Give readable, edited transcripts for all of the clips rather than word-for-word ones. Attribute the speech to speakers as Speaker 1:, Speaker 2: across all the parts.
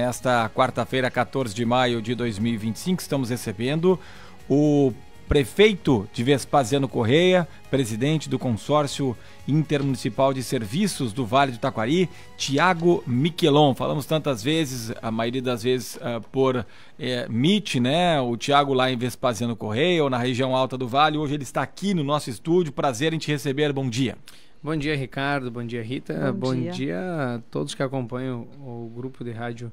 Speaker 1: Nesta quarta-feira, 14 de maio de 2025, estamos recebendo o prefeito de Vespasiano Correia, presidente do Consórcio Intermunicipal de Serviços do Vale do Taquari, Tiago Miquelon. Falamos tantas vezes, a maioria das vezes por Meet, né? O Tiago lá em Vespasiano Correia ou na região alta do Vale. Hoje ele está aqui no nosso estúdio. Prazer em te receber. Bom dia.
Speaker 2: Bom dia, Ricardo. Bom dia, Rita. Bom dia a todos que acompanham o grupo de rádio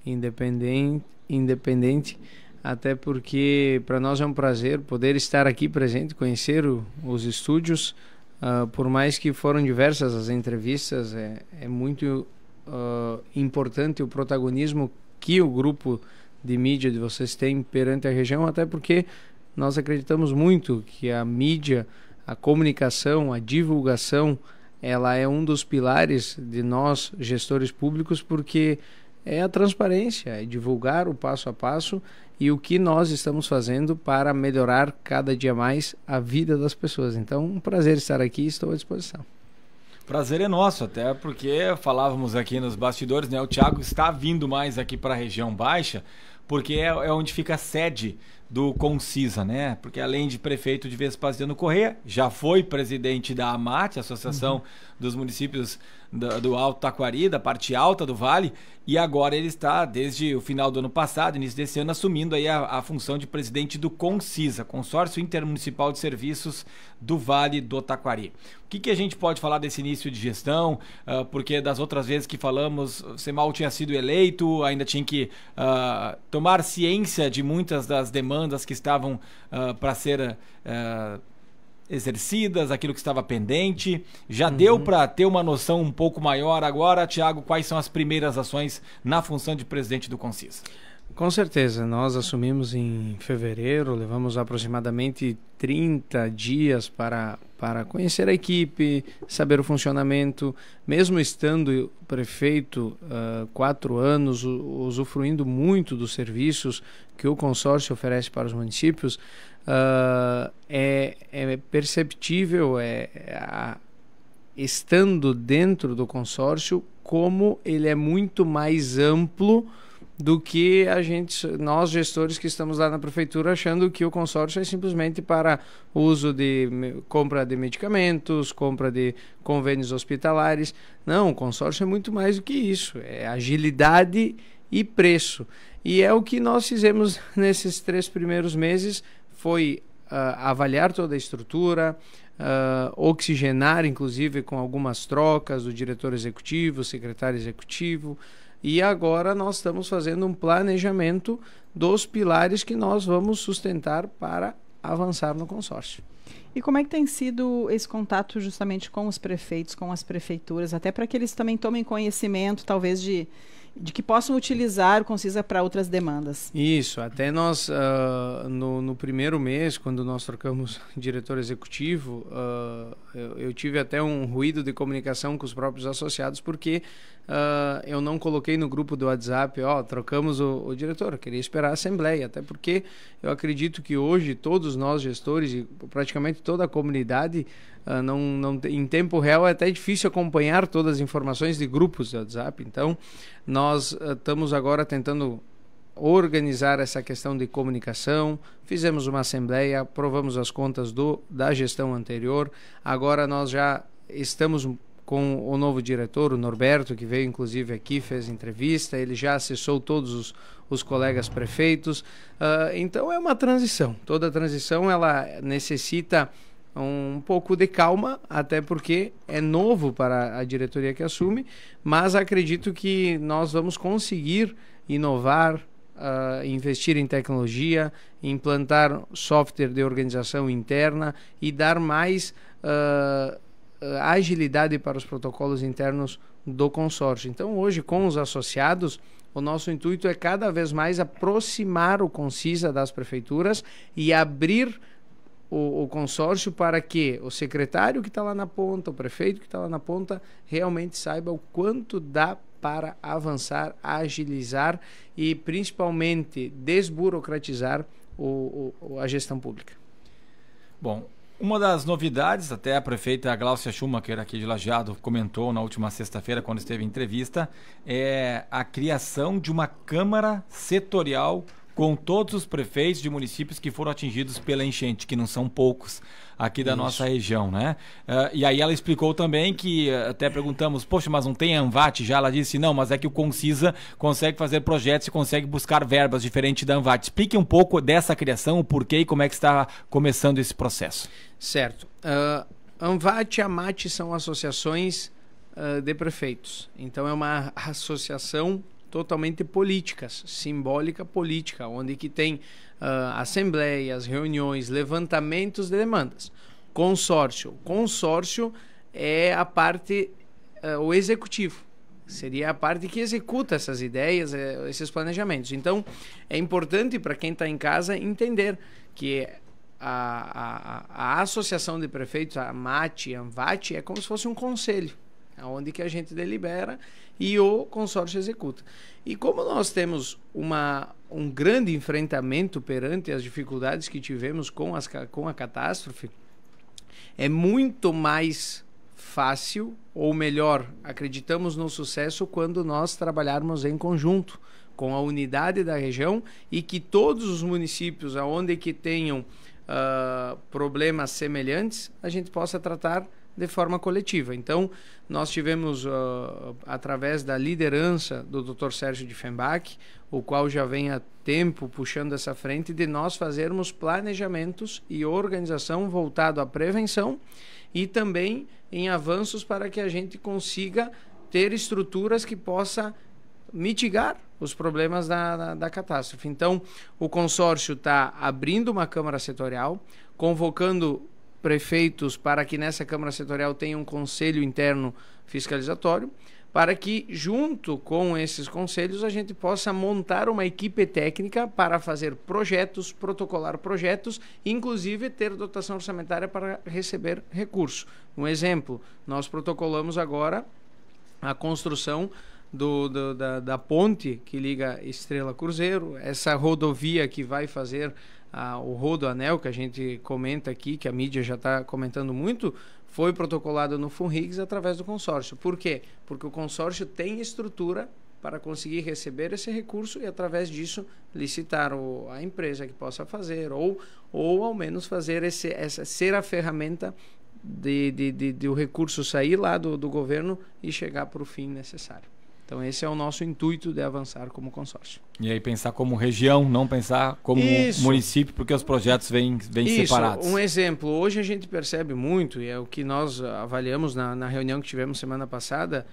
Speaker 2: independente, até porque para nós é um prazer poder estar aqui presente, conhecer os estúdios, por mais que foram diversas as entrevistas, é muito importante o protagonismo que o grupo de mídia de vocês tem perante a região, até porque nós acreditamos muito que a mídia, a comunicação, a divulgação, ela é um dos pilares de nós, gestores públicos, porque é a transparência, é divulgar o passo a passo e o que nós estamos fazendo para melhorar cada dia mais a vida das pessoas. Então, um prazer estar aqui e estou à disposição.
Speaker 1: Prazer é nosso, até porque falávamos aqui nos bastidores, né? O Tiago está vindo mais aqui para a região baixa, porque é onde fica a sede do Concisa, né? Porque além de prefeito de Vespasiano Correia, já foi presidente da AMAT, Associação dos Municípios do Alto Taquari, da parte alta do Vale, e agora ele está, desde o final do ano passado, início desse ano, assumindo aí a função de presidente do Concisa, Consórcio Intermunicipal de Serviços do Vale do Taquari. O que a gente pode falar desse início de gestão? Porque das outras vezes que falamos, você mal tinha sido eleito, ainda tinha que tomar ciência de muitas das demandas que estavam para ser exercidas, aquilo que estava pendente. Já deu para ter uma noção um pouco maior agora, Tiago, quais são as primeiras ações na função de presidente do Concisa?
Speaker 2: Com certeza, nós assumimos em fevereiro, levamos aproximadamente 30 dias para conhecer a equipe, saber o funcionamento, mesmo estando prefeito 4 anos, usufruindo muito dos serviços que o consórcio oferece para os municípios, é perceptível, estando dentro do consórcio, como ele é muito mais amplo do que nós gestores que estamos lá na prefeitura, achando que o consórcio é simplesmente para uso de compra de medicamentos, compra de convênios hospitalares. Não, o consórcio é muito mais do que isso, é agilidade e preço. E é o que nós fizemos nesses 3 primeiros meses, foi avaliar toda a estrutura, oxigenar inclusive com algumas trocas do diretor executivo, secretário executivo, e agora nós estamos fazendo um planejamento dos pilares que nós vamos sustentar para avançar no consórcio.
Speaker 3: E como é que tem sido esse contato justamente com os prefeitos, com as prefeituras, até para que eles também tomem conhecimento, talvez, de que possam utilizar o Concisa para outras demandas?
Speaker 2: Isso, até nós, no primeiro mês, quando nós trocamos diretor executivo, eu tive até um ruído de comunicação com os próprios associados, porque eu não coloquei no grupo do WhatsApp, trocamos o diretor, eu queria esperar a assembleia, até porque eu acredito que hoje todos nós gestores e praticamente toda a comunidade, em tempo real é até difícil acompanhar todas as informações de grupos de WhatsApp. Então nós estamos agora tentando organizar essa questão de comunicação, fizemos uma assembleia, aprovamos as contas da gestão anterior, agora nós já estamos com o novo diretor, o Norberto, que veio inclusive aqui, fez entrevista, ele já acessou todos os colegas prefeitos, então é uma transição, toda transição ela necessita um pouco de calma, até porque é novo para a diretoria que assume, mas acredito que nós vamos conseguir inovar, investir em tecnologia, implantar software de organização interna e dar mais agilidade para os protocolos internos do consórcio. Então hoje, com os associados, o nosso intuito é cada vez mais aproximar o Concisa das prefeituras e abrir o consórcio para que o secretário que está lá na ponta, o prefeito que está lá na ponta, realmente saiba o quanto dá para avançar, agilizar e principalmente desburocratizar a gestão pública.
Speaker 1: Bom, Uma das novidades, até a prefeita Gláucia Schumacher, aqui de Lajeado, comentou na última sexta-feira, quando esteve em entrevista, é a criação de uma Câmara Setorial com todos os prefeitos de municípios que foram atingidos pela enchente, que não são poucos aqui da nossa região, né? E aí ela explicou também que, até perguntamos, poxa, mas não tem ANVAT já? Ela disse, não, mas é que o Concisa consegue fazer projetos e consegue buscar verbas diferente da ANVAT. Explique um pouco dessa criação, o porquê e como é que está começando esse processo.
Speaker 2: Certo. ANVAT e AMAT são associações de prefeitos. Então é uma associação totalmente políticas, simbólica política, onde que tem assembleias, reuniões, levantamentos de demandas. Consórcio. Consórcio é a parte, o executivo. Seria a parte que executa essas ideias, esses planejamentos. Então, é importante para quem está em casa entender que a associação de prefeitos, a AMAT, a ANVAT, é como se fosse um conselho, onde que a gente delibera e o consórcio executa. E como nós temos um grande enfrentamento perante as dificuldades que tivemos com a catástrofe, é muito mais fácil, ou melhor, acreditamos no sucesso quando nós trabalharmos em conjunto com a unidade da região e que todos os municípios aonde que tenham problemas semelhantes, a gente possa tratar de forma coletiva. Então, nós tivemos, através da liderança do Dr. Sérgio Diefenbach, o qual já vem há tempo puxando essa frente, de nós fazermos planejamentos e organização voltado à prevenção e também em avanços para que a gente consiga ter estruturas que possa mitigar os problemas da catástrofe. Então, o consórcio está abrindo uma Câmara Setorial, convocando prefeitos para que nessa Câmara Setorial tenha um conselho interno fiscalizatório, para que junto com esses conselhos a gente possa montar uma equipe técnica para fazer projetos, protocolar projetos, inclusive ter dotação orçamentária para receber recursos. Um exemplo, nós protocolamos agora a construção da ponte que liga Estrela Cruzeiro, essa rodovia que vai fazer o Rodoanel, que a gente comenta aqui, que a mídia já está comentando muito, foi protocolado no FUNRIGS através do consórcio. Por quê? Porque o consórcio tem estrutura para conseguir receber esse recurso e, através disso, licitar a empresa que possa fazer, ou ao menos fazer ser a ferramenta de o recurso sair lá do governo e chegar para o fim necessário. Então, esse é o nosso intuito de avançar como consórcio.
Speaker 1: E aí pensar como região, não pensar como município, porque os projetos vêm separados.
Speaker 2: Um exemplo, hoje a gente percebe muito, e é o que nós avaliamos na reunião que tivemos semana passada,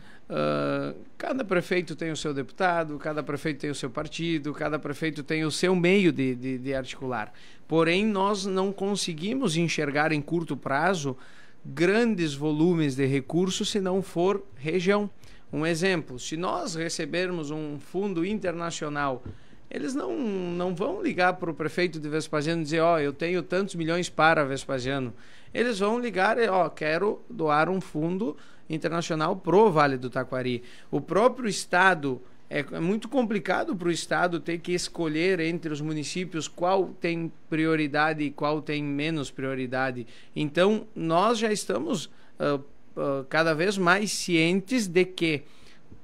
Speaker 2: cada prefeito tem o seu deputado, cada prefeito tem o seu partido, cada prefeito tem o seu meio de articular. Porém, nós não conseguimos enxergar em curto prazo grandes volumes de recursos se não for região. Um exemplo, se nós recebermos um fundo internacional, eles não vão ligar para o prefeito de Vespasiano e dizer, eu tenho tantos milhões para Vespasiano. Eles vão ligar, quero doar um fundo internacional pro Vale do Taquari. O próprio Estado, é muito complicado para o Estado ter que escolher entre os municípios qual tem prioridade e qual tem menos prioridade. Então, nós já estamos cada vez mais cientes de que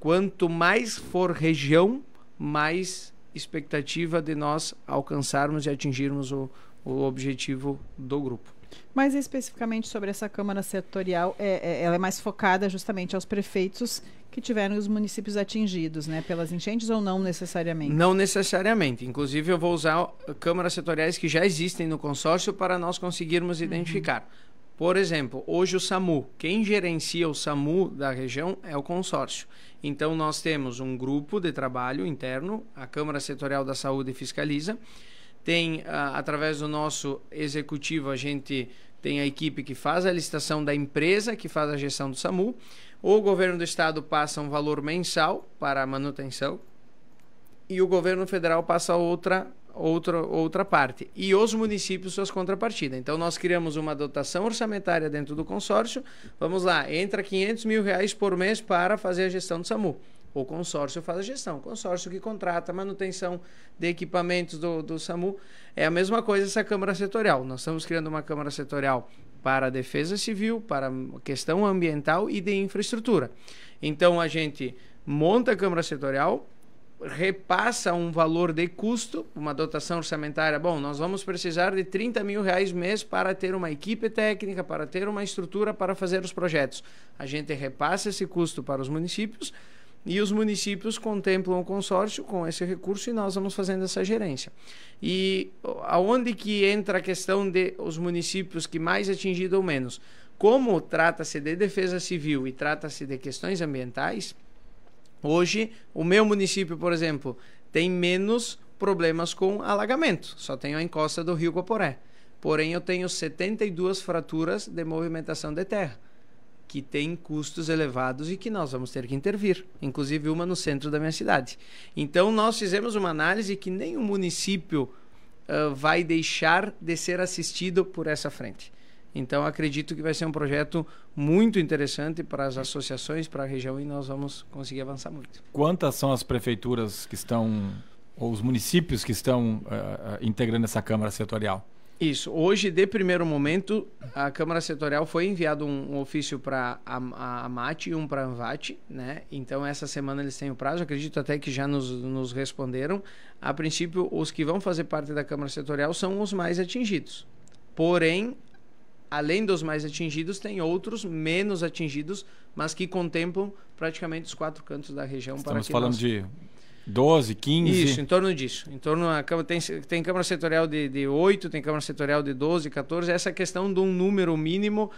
Speaker 2: quanto mais for região, mais expectativa de nós alcançarmos e atingirmos o objetivo do grupo.
Speaker 3: Mas especificamente sobre essa Câmara Setorial, ela é mais focada justamente aos prefeitos que tiveram os municípios atingidos, né, pelas enchentes, ou não necessariamente?
Speaker 2: Não necessariamente. Inclusive, eu vou usar câmaras setoriais que já existem no consórcio para nós conseguirmos identificar. Por exemplo, hoje o SAMU, quem gerencia o SAMU da região é o consórcio. Então, nós temos um grupo de trabalho interno, a Câmara Setorial da Saúde fiscaliza. Tem, através do nosso executivo, a gente tem a equipe que faz a licitação da empresa, que faz a gestão do SAMU. O governo do estado passa um valor mensal para a manutenção e o governo federal passa outra parte. E os municípios suas contrapartidas. Então, nós criamos uma dotação orçamentária dentro do consórcio. Vamos lá, entra R$500 mil por mês para fazer a gestão do SAMU. O consórcio faz a gestão. O consórcio que contrata a manutenção de equipamentos do SAMU. É a mesma coisa essa Câmara Setorial. Nós estamos criando uma Câmara Setorial para a defesa civil, para a questão ambiental e de infraestrutura. Então, a gente monta a Câmara Setorial, repassa um valor de custo, uma dotação orçamentária. Bom, nós vamos precisar de R$30 mil mês para ter uma equipe técnica, para ter uma estrutura para fazer os projetos. A gente repassa esse custo para os municípios e os municípios contemplam o consórcio com esse recurso e nós vamos fazendo essa gerência. E aonde que entra a questão de os municípios que mais atingido ou menos? Como trata-se de defesa civil e trata-se de questões ambientais, hoje, o meu município, por exemplo, tem menos problemas com alagamento. Só tenho a encosta do Rio Guaporé. Porém, eu tenho 72 fraturas de movimentação de terra, que tem custos elevados e que nós vamos ter que intervir. Inclusive, uma no centro da minha cidade. Então, nós fizemos uma análise que nenhum município vai deixar de ser assistido por essa frente. Então, acredito que vai ser um projeto muito interessante para as associações, para a região, e nós vamos conseguir avançar muito.
Speaker 1: Quantas são as prefeituras que estão, ou os municípios que estão integrando essa Câmara Setorial?
Speaker 2: Isso. Hoje, de primeiro momento, a Câmara Setorial foi enviado um ofício para a AMAT e um para a ANVAT, né? Então, essa semana eles têm o prazo. Acredito até que já nos responderam. A princípio, os que vão fazer parte da Câmara Setorial são os mais atingidos. Porém, além dos mais atingidos, tem outros menos atingidos, mas que contemplam praticamente os 4 cantos da região.
Speaker 1: Estamos falando de 12, 15?
Speaker 2: Isso, em torno disso. Tem Câmara Setorial de 8, tem Câmara Setorial de 12, 14. Essa questão de um número mínimo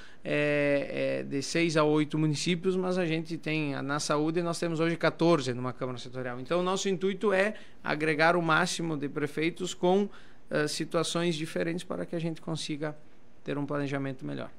Speaker 2: de 6 a 8 municípios, mas a gente tem, na saúde, nós temos hoje 14 numa Câmara Setorial. Então, o nosso intuito é agregar o máximo de prefeitos com situações diferentes para que a gente consiga ter um planejamento melhor.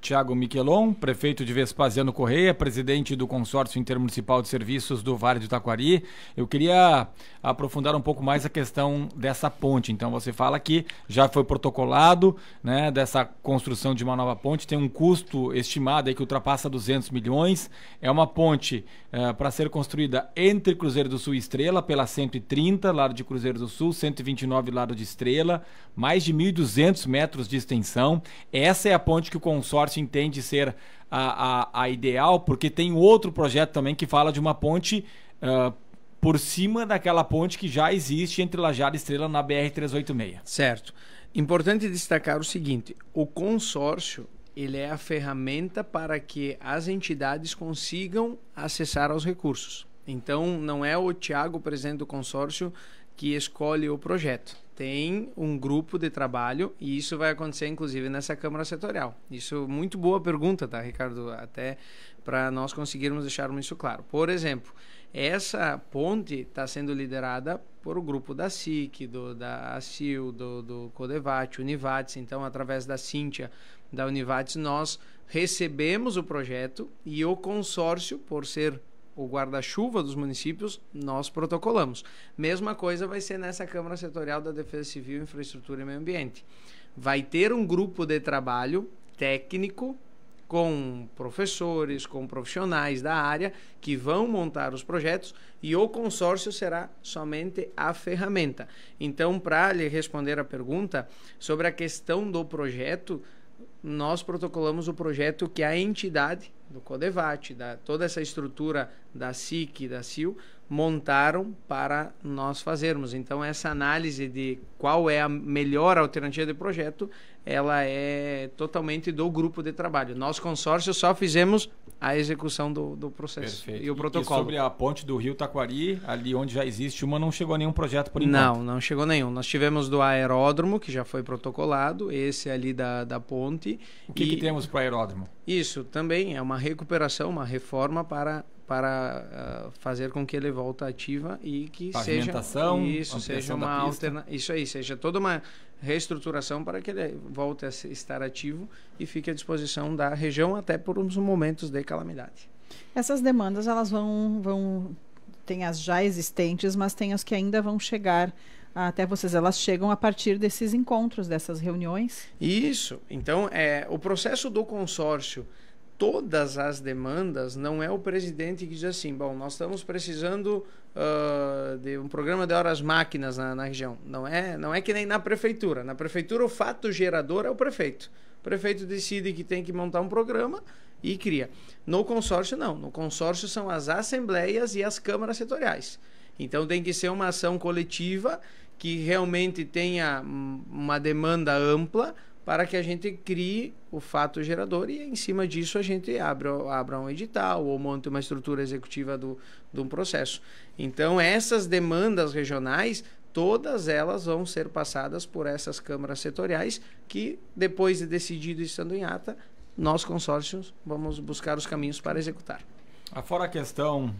Speaker 1: Tiago Miquelon, prefeito de Vespasiano Correia, presidente do Consórcio Intermunicipal de Serviços do Vale do Taquari. Eu queria aprofundar um pouco mais a questão dessa ponte. Então, você fala que já foi protocolado, né, dessa construção de uma nova ponte, tem um custo estimado aí que ultrapassa 200 milhões. É uma ponte para ser construída entre Cruzeiro do Sul e Estrela, pela 130, lado de Cruzeiro do Sul, 129, lado de Estrela, mais de 1.200 metros de extensão. Essa é a ponte que o consórcio entende ser a ideal, porque tem outro projeto também que fala de uma ponte por cima daquela ponte que já existe entre Lajeado e Estrela na BR-386.
Speaker 2: Certo. Importante destacar o seguinte, o consórcio ele é a ferramenta para que as entidades consigam acessar aos recursos. Então, não é o Tiago, presidente do consórcio, que escolhe o projeto. Tem um grupo de trabalho e isso vai acontecer, inclusive, nessa Câmara Setorial. Isso, muito boa pergunta, tá, Ricardo? Até para nós conseguirmos deixarmos isso claro. Por exemplo, essa ponte está sendo liderada por o grupo da SIC, da ACIL, do Codevat, Univates. Então, através da Cíntia, da Univates, nós recebemos o projeto e o consórcio, por ser o guarda-chuva dos municípios, nós protocolamos. Mesma coisa vai ser nessa Câmara Setorial da Defesa Civil, Infraestrutura e Meio Ambiente. Vai ter um grupo de trabalho técnico com professores, com profissionais da área que vão montar os projetos e o consórcio será somente a ferramenta. Então, para lhe responder a pergunta sobre a questão do projeto, nós protocolamos o projeto que a entidade do Codevat, toda essa estrutura da SIC e da CIL, montaram para nós fazermos. Então, essa análise de qual é a melhor alternativa de projeto, ela é totalmente do grupo de trabalho. Nós, consórcio, só fizemos a execução do processo.
Speaker 1: Perfeito.
Speaker 2: E o protocolo.
Speaker 1: E sobre a ponte do Rio Taquari, ali onde já existe uma, não chegou nenhum projeto por enquanto?
Speaker 2: Não chegou nenhum. Nós tivemos do aeródromo, que já foi protocolado, esse ali da ponte.
Speaker 1: O que temos para o aeródromo?
Speaker 2: Isso também é uma recuperação, uma reforma para fazer com que ele volte ativa e que seja uma alternativa. Isso aí, seja toda uma reestruturação para que ele volte a estar ativo e fique à disposição da região até por uns momentos de calamidade.
Speaker 3: Essas demandas, elas vão tem as já existentes, mas tem as que ainda vão chegar até vocês. Elas chegam a partir desses encontros, dessas reuniões?
Speaker 2: Isso. Então, o processo do consórcio, todas as demandas, não é o presidente que diz assim, bom, nós estamos precisando de um programa de horas máquinas na região. Não é que nem na prefeitura. Na prefeitura, o fato gerador é o prefeito. O prefeito decide que tem que montar um programa e cria. No consórcio, não. No consórcio são as assembleias e as câmaras setoriais. Então, tem que ser uma ação coletiva que realmente tenha uma demanda ampla para que a gente crie o fato gerador e, em cima disso, a gente abra um edital ou monte uma estrutura executiva de um processo. Então, essas demandas regionais, todas elas vão ser passadas por essas câmaras setoriais que, depois de decidido estando em ata, nós, consórcios, vamos buscar os caminhos para executar.
Speaker 1: Fora a questão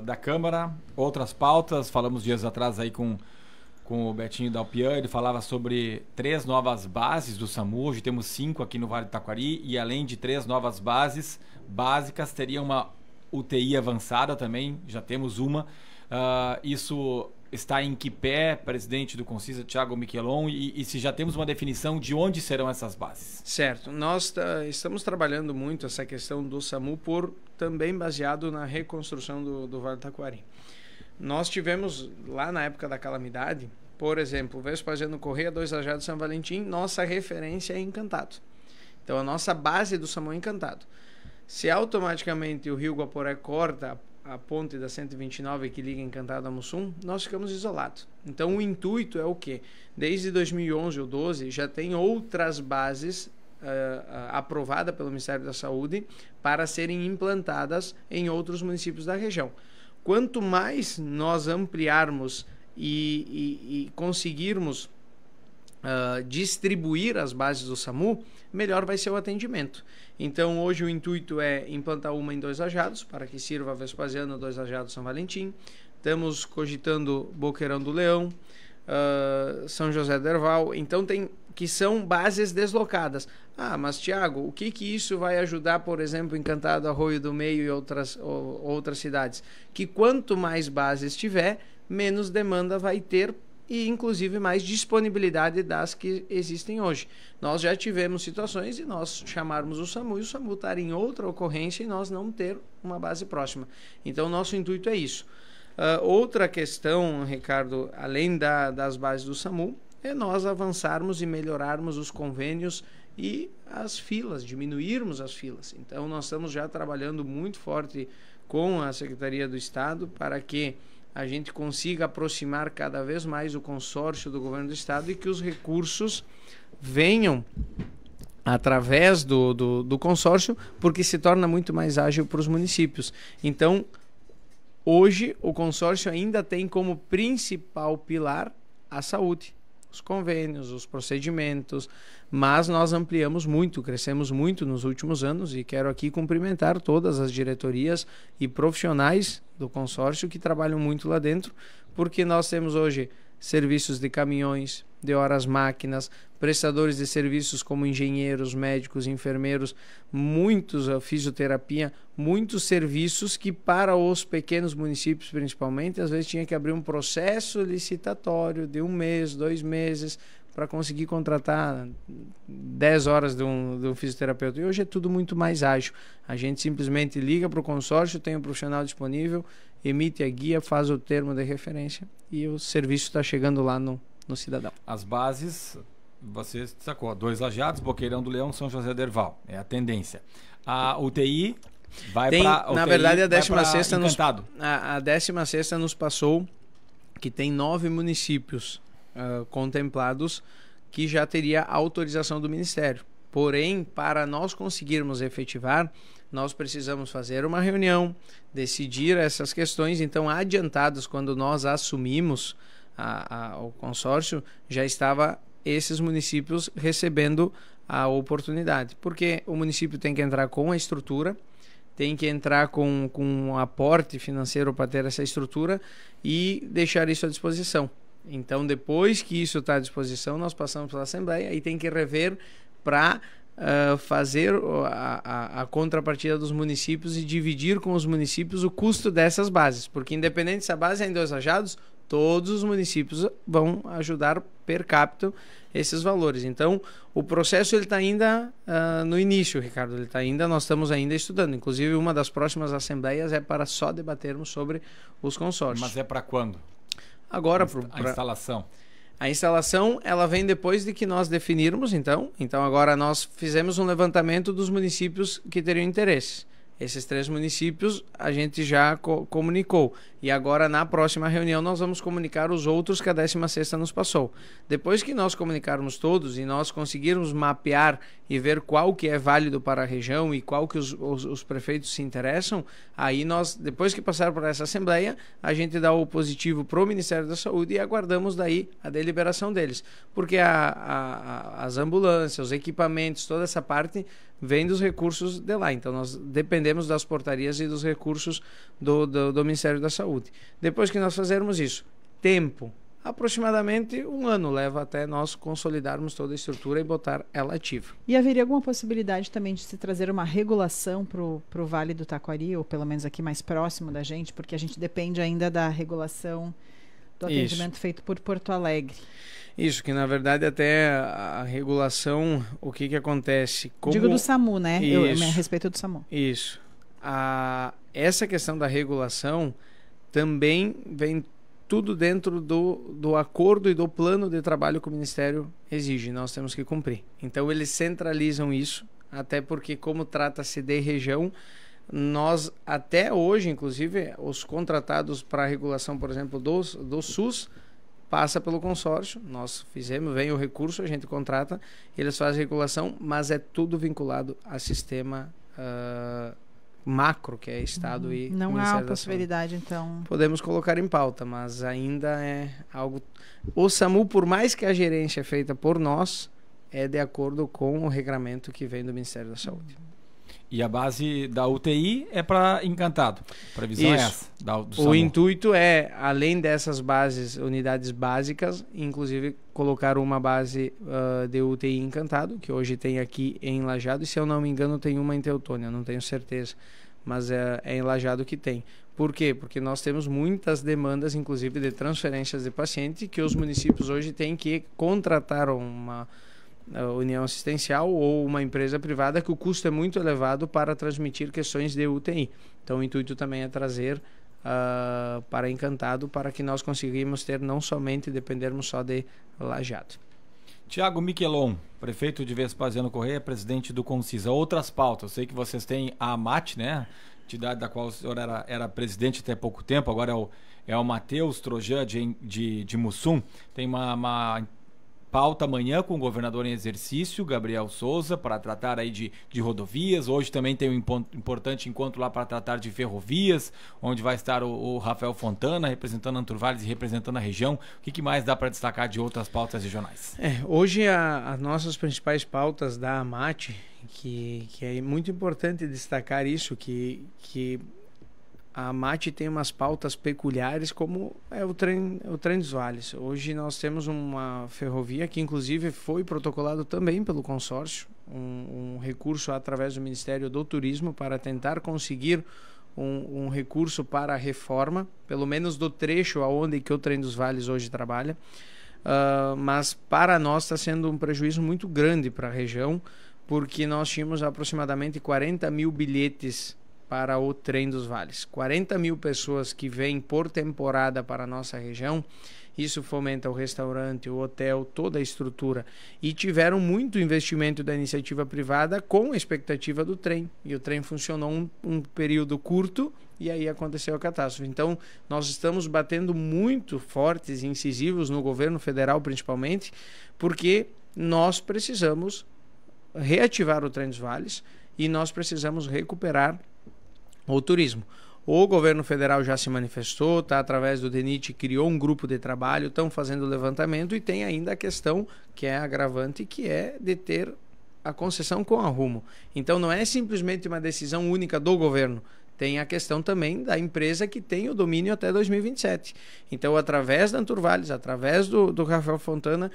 Speaker 1: da Câmara, outras pautas, falamos dias atrás aí com o Betinho da Alpian, ele falava sobre 3 novas bases do SAMU, hoje temos 5 aqui no Vale do Taquari, e além de 3 novas bases básicas, teria uma UTI avançada também, já temos uma. Isso está em que pé, presidente do Concisa, Thiago Miquelon, e se já temos uma definição de onde serão essas bases?
Speaker 2: Certo, nós estamos trabalhando muito essa questão do SAMU também baseado na reconstrução do Vale do Taquari. Nós tivemos, lá na época da calamidade, por exemplo, Vespasiano Correia, 2 Lajados, São Valentim, nossa referência é Encantado. Então, a nossa base do SAMU é Encantado. Se automaticamente o Rio Guaporé corta a ponte da 129 que liga Encantado a Mussum, nós ficamos isolados. Então, o intuito é o quê? Desde 2011 ou 2012, já tem outras bases aprovadas pelo Ministério da Saúde para serem implantadas em outros municípios da região. Quanto mais nós ampliarmos e conseguirmos distribuir as bases do SAMU, melhor vai ser o atendimento. Então, hoje o intuito é implantar uma em 2 Lajados, para que sirva Vespasiano, 2 Lajados, São Valentim. Estamos cogitando Boqueirão do Leão, São José do Herval. Então, que são bases deslocadas. Mas Thiago, o que isso vai ajudar, por exemplo, Encantado, Arroio do Meio e outras cidades? Que quanto mais bases tiver, menos demanda vai ter e, inclusive, mais disponibilidade das que existem hoje. Nós já tivemos situações de nós chamarmos o SAMU e o SAMU estar em outra ocorrência e nós não ter uma base próxima. Então, nosso intuito é isso. Outra questão, Ricardo, além das bases do SAMU, é nós avançarmos e melhorarmos os convênios e as filas, diminuirmos as filas. Então, nós estamos já trabalhando muito forte com a Secretaria do Estado para que a gente consiga aproximar cada vez mais o consórcio do governo do Estado e que os recursos venham através do consórcio, porque se torna muito mais ágil para os municípios. Então, hoje, o consórcio ainda tem como principal pilar a saúde, os convênios, os procedimentos, mas nós ampliamos muito, crescemos muito nos últimos anos e quero aqui cumprimentar todas as diretorias e profissionais do consórcio que trabalham muito lá dentro, porque nós temos hoje serviços de caminhões, de horas máquinas, prestadores de serviços como engenheiros, médicos, enfermeiros, muitos fisioterapia, muitos serviços que para os pequenos municípios principalmente, às vezes tinha que abrir um processo licitatório de 1 mês, 2 meses, para conseguir contratar 10 horas de um fisioterapeuta. E hoje é tudo muito mais ágil. A gente simplesmente liga para o consórcio, tem um profissional disponível, emite a guia, faz o termo de referência e o serviço está chegando lá no cidadão.
Speaker 1: As bases, você sacou, 2 Lajados, Boqueirão do Leão, São José do Herval. É a tendência. A UTI vai para...
Speaker 2: Na verdade, a 16ª a 16ª nos passou que tem 9 municípios contemplados que já teria autorização do Ministério. Porém, para nós conseguirmos efetivar, nós precisamos fazer uma reunião, decidir essas questões. Então, adiantados, quando nós assumimos o consórcio, já estava esses municípios recebendo a oportunidade. Porque o município tem que entrar com a estrutura, tem que entrar com um aporte financeiro para ter essa estrutura e deixar isso à disposição. Então, depois que isso está à disposição, nós passamos pela Assembleia e tem que rever para fazer a contrapartida dos municípios e dividir com os municípios o custo dessas bases. Porque, independente se a base é em 2 Lajados, todos os municípios vão ajudar per capita esses valores. Então, o processo está ainda no início, Ricardo. Nós estamos ainda estudando. Inclusive, uma das próximas assembleias é para só debatermos sobre os consórcios.
Speaker 1: Mas é para quando?
Speaker 2: Agora,
Speaker 1: a instalação?
Speaker 2: A instalação, ela vem depois de que nós definirmos, então agora nós fizemos um levantamento dos municípios que teriam interesse. Esses 3 municípios a gente já comunicou. E agora, na próxima reunião, nós vamos comunicar os outros que a 16ª nos passou. Depois que nós comunicarmos todos e nós conseguirmos mapear e ver qual que é válido para a região e qual que os prefeitos se interessam, aí nós, depois que passar por essa assembleia, a gente dá o positivo para o Ministério da Saúde e aguardamos daí a deliberação deles. Porque as ambulâncias, os equipamentos, toda essa parte vem dos recursos de lá. Então, nós dependemos das portarias e dos recursos do Ministério da Saúde. Depois que nós fazermos isso, tempo, aproximadamente 1 ano leva até nós consolidarmos toda a estrutura e botar ela ativa.
Speaker 3: E haveria alguma possibilidade também de se trazer uma regulação para o Vale do Taquari, ou pelo menos aqui mais próximo da gente, porque a gente depende ainda da regulação do atendimento feito por Porto Alegre.
Speaker 2: Isso, que na verdade até a regulação, o que acontece?
Speaker 3: Digo do SAMU, né? A respeito do SAMU.
Speaker 2: Isso. Essa questão da regulação também vem tudo dentro do acordo e do plano de trabalho que o Ministério exige. Nós temos que cumprir. Então, eles centralizam isso, até porque, como trata-se de região, nós, até hoje, inclusive, os contratados para a regulação, por exemplo, do SUS, passa pelo consórcio. Nós vem o recurso, a gente contrata, eles fazem a regulação, mas é tudo vinculado a sistema macro, que é Estado e
Speaker 3: não
Speaker 2: Ministério
Speaker 3: há possibilidade, então.
Speaker 2: Podemos colocar em pauta, mas ainda é algo... O SAMU, por mais que a gerência é feita por nós, é de acordo com o regramento que vem do Ministério da Saúde.
Speaker 1: E a base da UTI é para Encantado. A previsão é essa. Do SAMU.
Speaker 2: O intuito é, além dessas unidades básicas, inclusive colocar uma base de UTI Encantado, que hoje tem aqui em Lajeado, e se eu não me engano tem uma em Teutônia, não tenho certeza, mas é em Lajeado que tem. Por quê? Porque nós temos muitas demandas, inclusive de transferências de paciente, que os municípios hoje têm que contratar uma união assistencial ou uma empresa privada, que o custo é muito elevado para transmitir questões de UTI. Então o intuito também é trazer para Encantado, para que nós conseguimos ter, não somente dependermos só de Lajeado.
Speaker 1: Tiago Miquelon, prefeito de Vespasiano Correia, presidente do Concisa. Outras pautas, eu sei que vocês têm a AMAT, né? Entidade da qual o senhor era presidente até pouco tempo, agora é o Matheus Trojan de Mussum. Tem uma pauta amanhã com o governador em exercício, Gabriel Souza, para tratar aí de rodovias. Hoje também tem um importante encontro lá para tratar de ferrovias, onde vai estar o Rafael Fontana, representando Anturvales e representando a região. O que mais dá para destacar de outras pautas regionais?
Speaker 2: Hoje as nossas principais pautas da AMAT, que é muito importante destacar isso, que a AMAT tem umas pautas peculiares, como é o trem dos vales. Hoje nós temos uma ferrovia que inclusive foi protocolado também pelo consórcio, um recurso através do Ministério do Turismo para tentar conseguir um recurso para a reforma, pelo menos do trecho aonde que o trem dos vales hoje trabalha. Mas para nós está sendo um prejuízo muito grande para a região, porque nós tínhamos aproximadamente 40 mil bilhetes para o trem dos vales. 40 mil pessoas que vêm por temporada para a nossa região. Isso fomenta o restaurante, o hotel, toda a estrutura. E tiveram muito investimento da iniciativa privada com a expectativa do trem. E o trem funcionou um período curto e aí aconteceu a catástrofe. Então, nós estamos batendo muito fortes e incisivos no governo federal, principalmente, porque nós precisamos reativar o trem dos vales e nós precisamos recuperar o turismo. O governo federal já se manifestou, através do DENIT, criou um grupo de trabalho, estão fazendo levantamento, e tem ainda a questão que é agravante, que é de ter a concessão com a Rumo. Então não é simplesmente uma decisão única do governo, tem a questão também da empresa que tem o domínio até 2027. Então, através da Anturvales, através do Rafael Fontana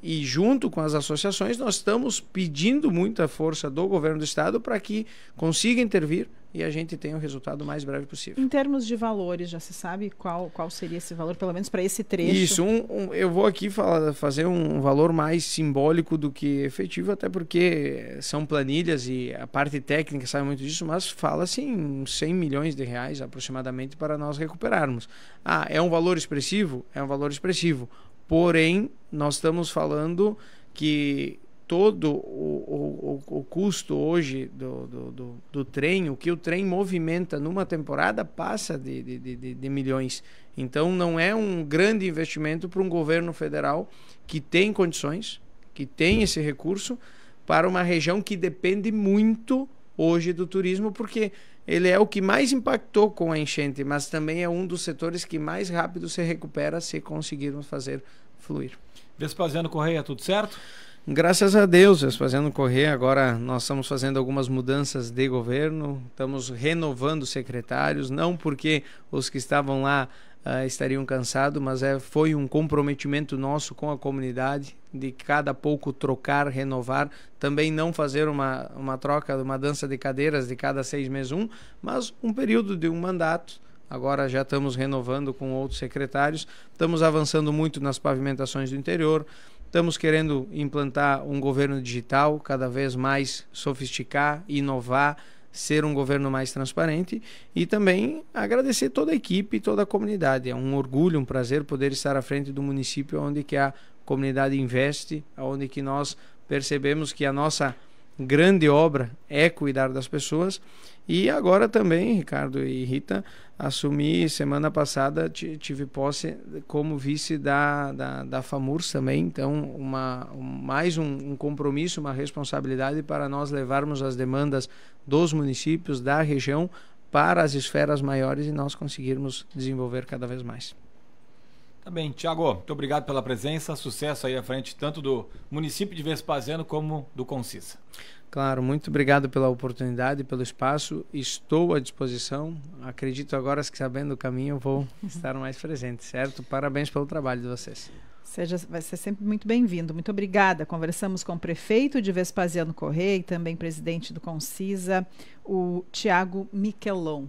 Speaker 2: e junto com as associações, nós estamos pedindo muita força do governo do estado para que consiga intervir e a gente tenha o resultado o mais breve possível.
Speaker 3: Em termos de valores, já se sabe qual seria esse valor, pelo menos para esse trecho?
Speaker 2: Isso, eu vou aqui fazer um valor mais simbólico do que efetivo, até porque são planilhas e a parte técnica sabe muito disso, mas fala-se em 100 milhões de reais aproximadamente para nós recuperarmos. É um valor expressivo? É um valor expressivo. porém, nós estamos falando que todo o custo hoje do trem, o que o trem movimenta numa temporada passa de milhões. Então não é um grande investimento para um governo federal que tem condições, que tem esse recurso, para uma região que depende muito hoje do turismo, porque ele é o que mais impactou com a enchente, mas também é um dos setores que mais rápido se recupera se conseguirmos fazer fluir.
Speaker 1: Vespasiano Correia, tudo certo?
Speaker 2: Graças a Deus, Vespasiano Correia, agora nós estamos fazendo algumas mudanças de governo, estamos renovando secretários, não porque os que estavam lá estariam cansados, mas foi um comprometimento nosso com a comunidade, de cada pouco trocar, renovar, também não fazer uma troca, uma dança de cadeiras de cada 6 meses mas um período de um mandato. Agora já estamos renovando com outros secretários, estamos avançando muito nas pavimentações do interior, estamos querendo implantar um governo digital, cada vez mais sofisticar, inovar, ser um governo mais transparente e também agradecer toda a equipe e toda a comunidade. É um orgulho, um prazer poder estar à frente do município onde que a comunidade investe, onde que nós percebemos que a nossa grande obra é cuidar das pessoas. E agora também, Ricardo e Rita, assumi semana passada, tive posse como vice da FAMURS também, então mais um compromisso, uma responsabilidade para nós levarmos as demandas dos municípios, da região, para as esferas maiores e nós conseguirmos desenvolver cada vez mais.
Speaker 1: Tá bem, Tiago, muito obrigado pela presença, sucesso aí à frente tanto do município de Vespasiano como do Concisa.
Speaker 2: Claro, muito obrigado pela oportunidade, pelo espaço, estou à disposição, acredito agora que sabendo o caminho eu vou estar mais presente, certo? Parabéns pelo trabalho de vocês.
Speaker 3: Vai ser sempre muito bem-vindo, muito obrigada. Conversamos com o prefeito de Vespasiano Correia e também presidente do Concisa, o Tiago Miquelon.